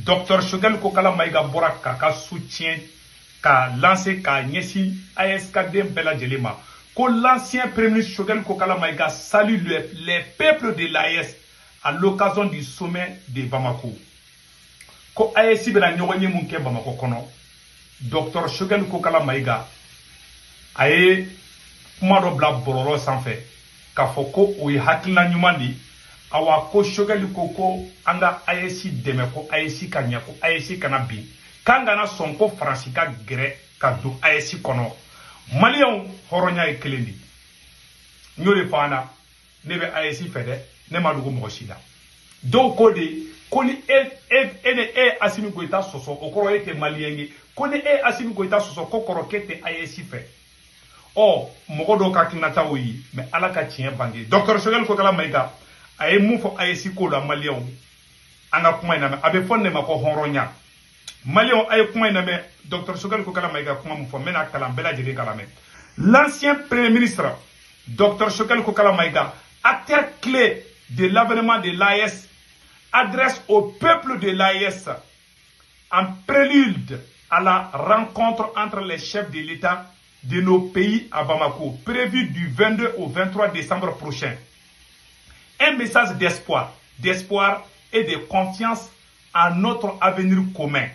Docteur Choguel Kokala Maïga Boraka ka soutien ka lancé ka nyesi ASKD Bela Djelema. Que l'ancien premier ministre Choguel Kokala Maïga salue les peuples de l'AES à l'occasion du sommet de Bamako. Ko AES bena nyogoni munke Bamako kono. Docteur Choguel Kokala Maïga aye kuma do bla bororo sanfɛ k'a fɔ ko o ye hakilina ɲuman di awa ko Choguel ko an ka AES dɛmɛ ko AES ka ɲɛ ko AES kana bin k'an kana sɔn ko Faransi ka gɛrɛ ka don AES kɔnɔ maliyɛnw hɔrɔnya ye kelen di n y'o de fɔ an na ne bɛ AES fɛ dɛ ne ma dogo mɔgɔ si la dɔw ko de ko ni e Assimi Goïta sɔsɔ o kɔrɔ e tɛ maliyɛn ye ko ni e Assimi Goïta sɔsɔ ko kɔrɔ k'e tɛ AES fɛ mɔgɔ dɔw ka hakilinata o ye mais ala ka tiɲɛ bange Docteur Choguel Kokala Maïga a ye mun fɔ AES ko la maliyɛnw an ka kuma in lamɛn a bɛ fɔ ne ma ko hɔrɔnya maliyɛnw a ye kuma in lamɛn Docteur Choguel Kokala Maïga kuma mun fɔ n bɛna kalan bɛɛ lajɛlen ka lamɛn. L'ancien premier ministre Docteur Choguel Kokala Maïga, acteur clé de l'avènement de l'AES, adresse au peuple de l'AES en prélude à la rencontre entre les chefs de l'État de nos pays à Bamako, prévu du 22 au 23 décembre prochain. Un message d'espoir et de confiance en notre avenir commun.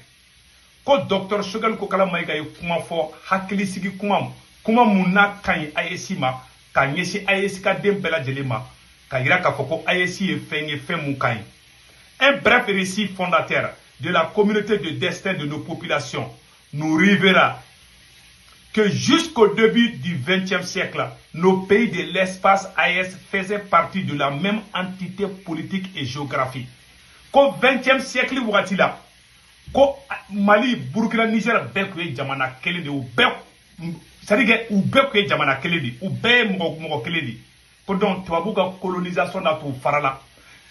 Ko Docteur Choguel Kokala Maïga ye kuma fɔ hakili sigi kuma mun n'a ka ɲi AES ma ka ɲɛsin AES ka den bɛɛ lajɛlen ma ka yira k'a fɔ ko AES ye fɛn mun ka ɲi. Un bref récit fondateur de la communauté de destin de nos populations nous révéla que jusqu'au début du XXe siècle, nos pays de l'espace AES faisaient partie de la même entité politique et géographique. Qu'au XXe siècle, ko Mali, Burkina, Niger, bɛɛ tun ye jamana kelen de ye, c'est-à-dire u bɛɛ tun ye jamana kelen de ye, u bɛɛ ye mɔgɔ kelen de ye. Ko donc tubabu ka colonisation na t'u farala.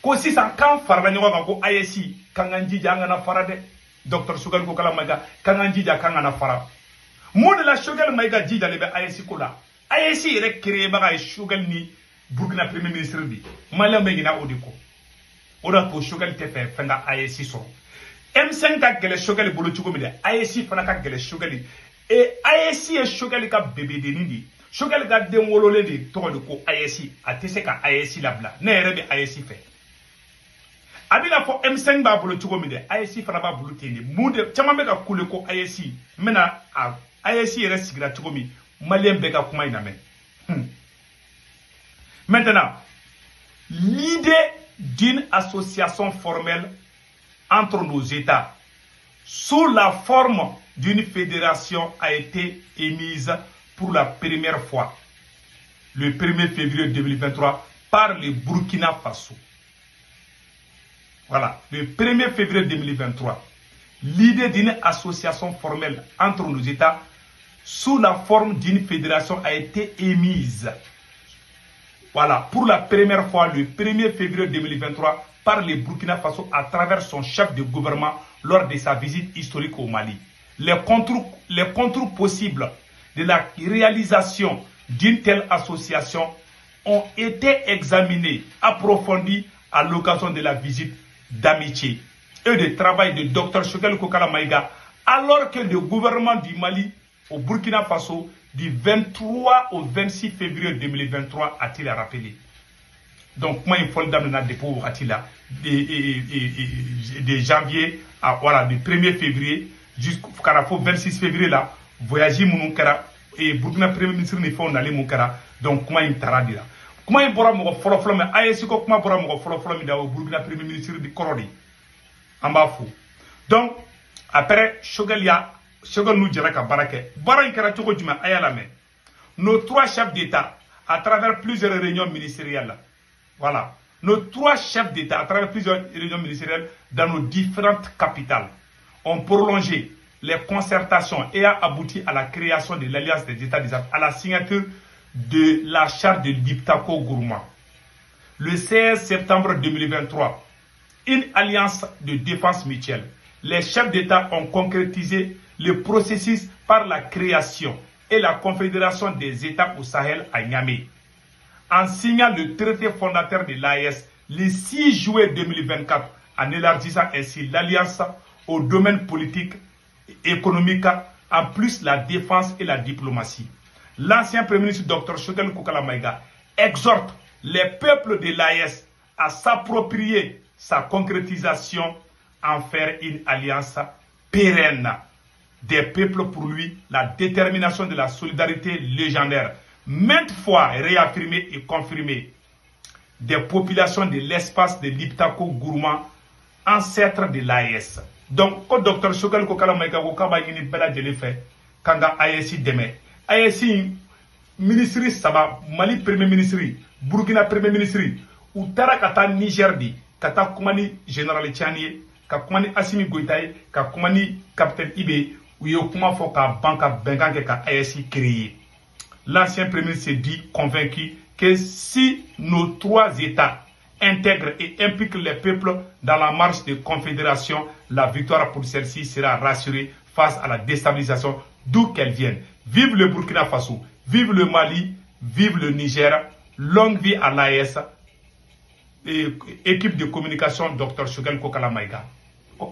Ko sisan k'an farala ɲɔgɔn kan ko AES k'an k'an jija an kana fara dɛ. Docteur Choguel Kokala Maïga k'an k'an jija k'an kana fara. Mun de la Choguel Maïga jijalen bɛ AES ko la. AES yɛrɛ créé baga ye Choguel ni Burkina premier ministre de. Maliyɛnw bɛ ɲinɛ o de kɔ. O de to Choguel tɛ fɛn ka AES sɔrɔ. M5 ka gɛlɛ Choguel bolo cogo min dɛ AES fana ka gɛlɛ Choguel et AES ye Choguel ka bébédenin de Choguel ka den wololen de tɔgɔ de ko AES a tɛ se ka AES labila ne yɛrɛ bɛ AES fɛ a bɛna fɔ M5 b'a bolo cogo min dɛ AES fana b'a bolo ten de mun de caman bɛ ka kule ko AES n bɛna AES yɛrɛ sigira cogo min maliyɛn bɛɛ ka kuma in lamɛn. Maintenant, l'idée d'une association formelle entre nos États, sous la forme d'une fédération, a été émise pour la première fois le 1er février 2023 par le Burkina Faso. Voilà, le 1er février 2023, l'idée d'une association formelle entre nos États sous la forme d'une fédération a été émise. Voilà, pour la première fois le 1er février 2023 par le Burkina Faso à travers son chef de gouvernement lors de sa visite historique au Mali. Les contours possibles de la réalisation d'une telle association ont été examinés, approfondis à l'occasion de la visite d'amitié et de travail de Dr Choguel Kokala Maïga, alors que le gouvernement du Mali au Burkina Faso du 23 au 26 février 2023 a-t-il rappelé. Donc, moi, il faut le donner depuis de janvier à voilà, du 1er février jusqu'au 26 février là, voyager mon kara et Burkina premier ministre ne fait d'aller mon kara. Donc, comment il t'a dit là? Comment il pourra me faire mais AES comment pourra me faire mais au Burkina premier ministre de Korodi en bas fou. Donc, après Choguel nous dira qu'à Baraké, Baraké kara toko juma ayala mais nos trois chefs d'État à travers plusieurs réunions ministérielles. Voilà. Nos trois chefs d'État, à travers plusieurs réunions ministérielles dans nos différentes capitales, ont prolongé les concertations et a abouti à la création de l'Alliance des États des Afriques, à la signature de la charte de Liptako Gourma. Le 16 septembre 2023, une alliance de défense mutuelle. Les chefs d'État ont concrétisé le processus par la création et la confédération des États au Sahel à Niamey. En signant le traité fondateur de l'AES le 6 juillet 2024, en élargissant ainsi l'alliance au domaine politique, économique, en plus la défense et la diplomatie. L'ancien Premier ministre Dr Choguel Kokala Maïga exhorte les peuples de l'AES à s'approprier sa concrétisation en faire une alliance pérenne des peuples pour lui, la détermination de la solidarité légendaire, maintes fois réaffirmée et confirmée, des populations de l'espace de l'Iptako Gourma, ancêtre de l'AES. Donc, quand Dr Choguel Kokala Maïga Kokaba Yini Bela Djelefe, Kanga AES Deme, AES ministre Saba, Mali Premier ministre, Burkina Premier ministre, ou Tarakata Niger di, Kata Kumani Général Tchani, Ka Kumani Assimi Goïtaï, Ka Kumani Capitaine Ibe, ou Yokuma Foka Banka Bengange Ka AES créé. L'ancien Premier ministre s'est dit convaincu que si nos trois États intègrent et impliquent les peuples dans la marche de confédération, la victoire pour celle-ci sera rassurée face à la déstabilisation d'où qu'elle vienne. Vive le Burkina Faso, vive le Mali, vive le Niger, longue vie à l'AES, équipe de communication Dr Choguel Kokala Maïga.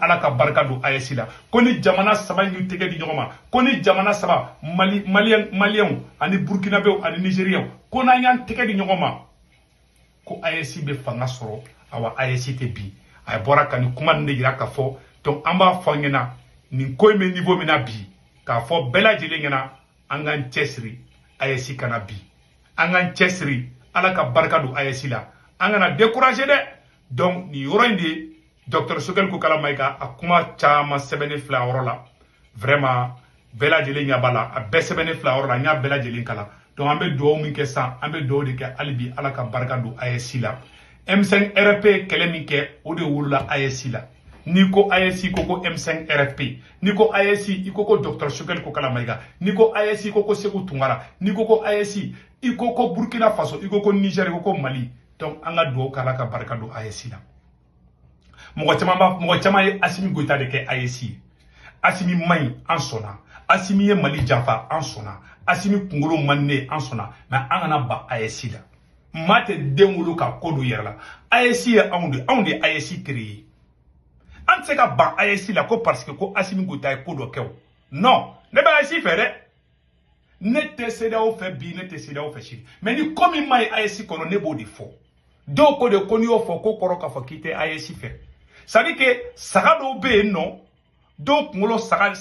Alaka barkado AES la. Koni jamana saba nyu tege di nyoma. Koni jamana saba Malien, ani Burkinabé, ani Nigérien. Kona nyan tege di nyoma. Ko AES be fanga soro awa AES te bi ay bora kan kuma ne yira ka fo donc amba fangena ni koy me niveau mena bi ka fo bela jele ngena angan chesri AES kana bi angan chesri ala ka barka do AES la angana décourager de donc ni yorande Dr Choguel Kokala Maïga akuma chama sebene fla orola vraiment bela jele nya bala a be sebene fla orola nya bela jele kala. Donc, on peut do min ke san, on peut do de ke alibi ala ka barka do AES la. M5 RFP kele min ke o de wula AES la. Niko AES koko M5 RFP. Niko AES ikoko Dr Choguel Kokala Maïga. Niko AES ikoko Sékou Toungara. Niko AES ikoko Burkina Faso, ikoko Niger, ikoko Mali. Donc, anga do kala ka barka do AES la. Mwa chama ye Assimi Goïta de ke AES. Assimi Maï en sona. Assimi ye Mali Jafa en sona. Assimi Kungolo Mané en sona. Mais angana ba AES la. Mate dengulu ka kodo yerla. AES ya onde AES créé. An se ka ba AES la ko parce que ko Assimi Goïta e kodo kew. Non, ne ba AES fere. Ne te seda o fe bi, ne te seda o fe shi. Mais ni komi mai AES kono ne bo de fo. Do ko de koni o fo ko koro ka fo kite AES fe. Ça dit que saga do be non. Donc ngolo saga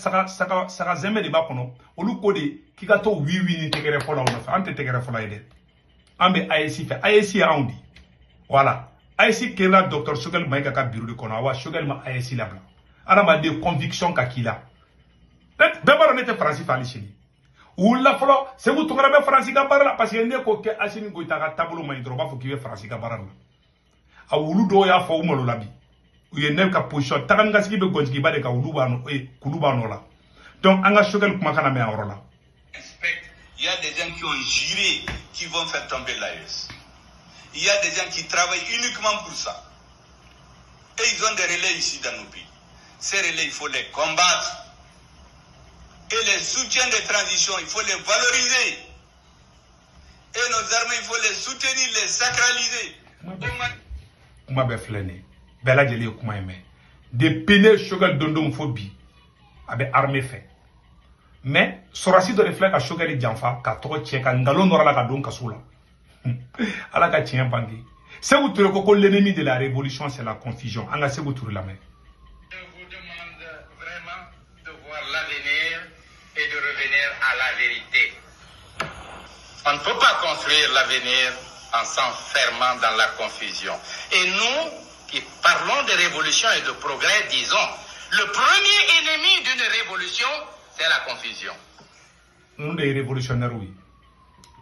zembe de ba kono. Olu ko de kikato wiwi ni tegere fola on fa ante tegere fola ide. Ambe AES fe AES ya ondi. Voilà. AES kela Dr Choguel Maïga ka bureau de kono awa Choguel ma AES la bla. Ana ma de conviction ka kila. Bebaro nete Francis fali chini. Oula folo Sékou Toungara be Francis ka barala parce que ne ko ke Assimi Goïta ka tableau ma idro ba fo ki be Francis ka barala. A wulu do ya fo umolo labi. Uye ne ka position taganga sigi be gonjigi ba de ka wulu ba no kuluba no la. Donc anga Choguel kuma kana me awrola. Il y a des gens qui ont juré qui vont faire tomber l'AES. Il y a des gens qui travaillent uniquement pour ça. Et ils ont des relais ici dans nos pays. Ces relais, il faut les combattre. Et les soutiens de transition, il faut les valoriser. Et nos armées, il faut les soutenir, les sacraliser. Kuma be flene. Bela jeli kuma eme. De pene Choguel dondom phobie. Abe armée fait. Mais sorasi de reflet à Choguel Janfa ka to cheka ngalo nora la ka don kasula. Ala ka tien bangi. Sékou Touré ko l'ennemi de la révolution c'est la confusion. Anga Sékou Touré la main. Je vous demande vraiment de voir l'avenir et de revenir à la vérité. On ne peut pas construire l'avenir en s'enfermant dans la confusion. Et nous qui parlons de révolution et de progrès, disons, le premier ennemi d'une révolution, c'est la confusion. Nous des révolutionnaires, oui.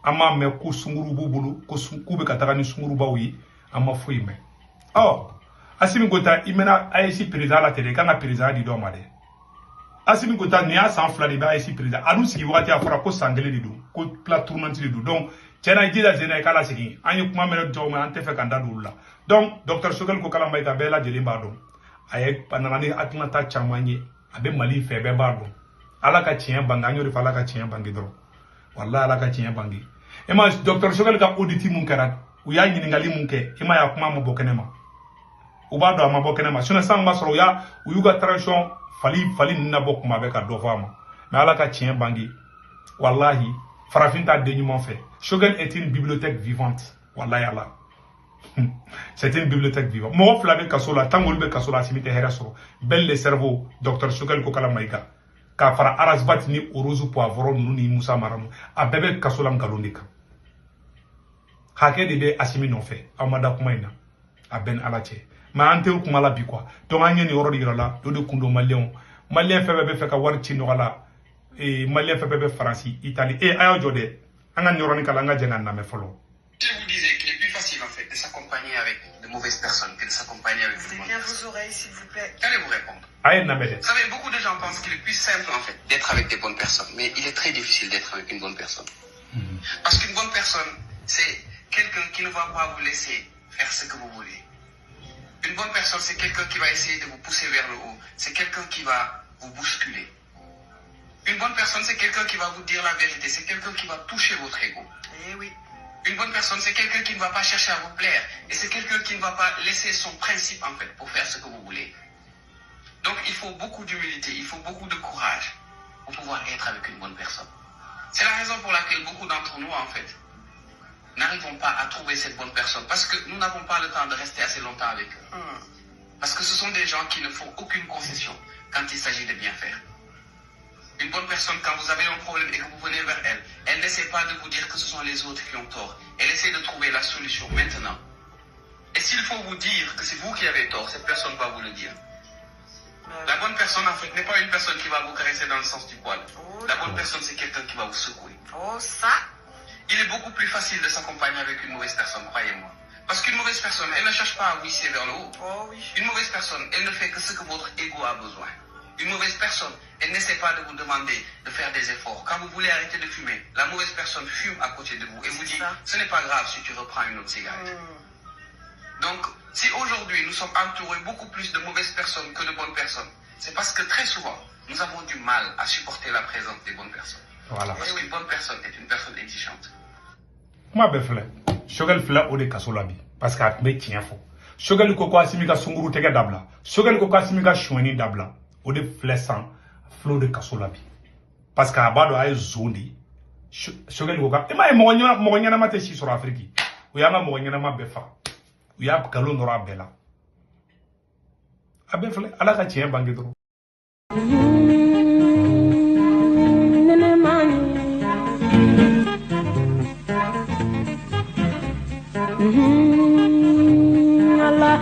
Ama me ko sunguru bubulu, ko be katara ni sunguru ba oui, ama fouille me. Oh, Assimi Goïta imena AES président la télé quand président di do made. Assimi Goïta ni a sans fla de AES président. Anu sigi wati afora ko sangele di do, ko pla tournante di do. Donc, tena jida zena kala sigi. Anyu kuma me do ma ante fe kanda do la. Donc, Dr Choguel Kokala Maïga bela jelimba do. Aye panani atlanta chamanye, abe Mali fe be ba do. Ala ka tien banga nyori fa ala ka tien bangi dro. Wallahi ala ka tien bangi. Ema Dr Choguel ka auditi mun kara. Uya nyiningali mun ke. Ema ya kuma mo bokenema. u b'a dɔn a ma bɔ kɛnɛ ma sinon sisan b'a sɔrɔ u y'u ka transition fali ninnu nabɔ kuma bɛɛ ka dɔ fɔ a ma mais ala ka tiɲɛ bange wallahi farafin t'a den ɲuman fɛ Choguel est une bibliothèque vivante wallahi ala c'est une bibliothèque vivante mɔgɔ fila bɛ kaso la tant que olu bɛ kaso la Assimi tɛ hɛrɛ sɔrɔ belle le cerveau docteur Choguel Kokala Maïga k'a fara Arasbat ni Orozu Poivron ninnu ni Musa Maramu a bɛɛ bɛ kaso la nkalon de kan hakɛ de bɛ Assimi nɔfɛ aw ma da kuma in na a bɛn ala cɛ mais an tɛ kuma la bi quoi donc an ye nin yɔrɔ de yira la o de kun don maliyɛnw fɛn bɛɛ bɛ fɛ ka wari ci nɔgɔ la maliyɛn fɛn bɛɛ bɛ Faransi Italie a y'aw jɔ dɛ an ka nin yɔrɔnin kala an ka jɛ ka namɛ fɔlɔ. Je vous disais qu'il est plus facile en fait de s'accompagner avec de mauvaises personnes que de s'accompagner avec de bonnes personnes. Ouvrez bien vos oreilles s'il vous plaît. Qu'allez vous répondre? Vous savez, beaucoup de gens pensent qu'il est plus simple en fait d'être avec des bonnes personnes, mais il est très difficile d'être avec une bonne personne. Parce qu'une bonne personne, c'est quelqu'un qui ne va pas vous laisser faire ce que vous voulez. Une bonne personne, c'est quelqu'un qui va essayer de vous pousser vers le haut. C'est quelqu'un qui va vous bousculer. Une bonne personne, c'est quelqu'un qui va vous dire la vérité. C'est quelqu'un qui va toucher votre ego. Eh oui. Une bonne personne, c'est quelqu'un qui ne va pas chercher à vous plaire. Et c'est quelqu'un qui ne va pas laisser son principe, en fait, pour faire ce que vous voulez. Donc, il faut beaucoup d'humilité, il faut beaucoup de courage pour pouvoir être avec une bonne personne. C'est la raison pour laquelle beaucoup d'entre nous, en fait, n'arrivons pas à trouver cette bonne personne. Parce que nous n'avons pas le temps de rester assez longtemps avec eux. Parce que ce sont des gens qui ne font aucune concession quand il s'agit de bien faire. Une bonne personne, quand vous avez un problème et que vous venez vers elle, elle n'essaie pas de vous dire que ce sont les autres qui ont tort. Elle essaie de trouver la solution maintenant. Et s'il faut vous dire que c'est vous qui avez tort, cette personne va vous le dire. La bonne personne, en fait, n'est pas une personne qui va vous caresser dans le sens du poil. La bonne personne, c'est quelqu'un qui va vous secouer. Oh, ça! Il est beaucoup plus facile de s'accompagner avec une mauvaise personne, croyez-moi. Parce qu'une mauvaise personne, elle ne cherche pas à vous hisser vers le haut. Oh, oui. Une mauvaise personne, elle ne fait que ce que votre ego a besoin. Une mauvaise personne, elle n'essaie pas de vous demander de faire des efforts. Quand vous voulez arrêter de fumer, la mauvaise personne fume à côté de vous et vous dit « ce n'est pas grave si tu reprends une autre cigarette ». Donc, si aujourd'hui nous sommes entourés beaucoup plus de mauvaises personnes que de bonnes personnes, c'est parce que très souvent, nous avons du mal à supporter la présence des bonnes personnes. Voilà. Parce qu'une bonne personne est une personne exigeante. Moi, je suis Choguel fila o de kaso la bi parce que a tun bɛ tiɲɛ fɔ Choguel ko Assimi ka sunguru tɛgɛ dabila Choguel ko Assimi ka suɲɛni dabila o de filɛ san filo de kaso la bi parce que a b'a dɔn a ye zon de ye Choguel ko ka m'a ye mɔgɔ ɲɛnama tɛ si sɔrɔ Afiriki u y'an ka mɔgɔ ɲɛnama bɛɛ faga u y'a nkalon nɔrɔ a bɛɛ la a bɛɛ filɛ ala ka tiɲɛ bange dɔrɔn. Allah,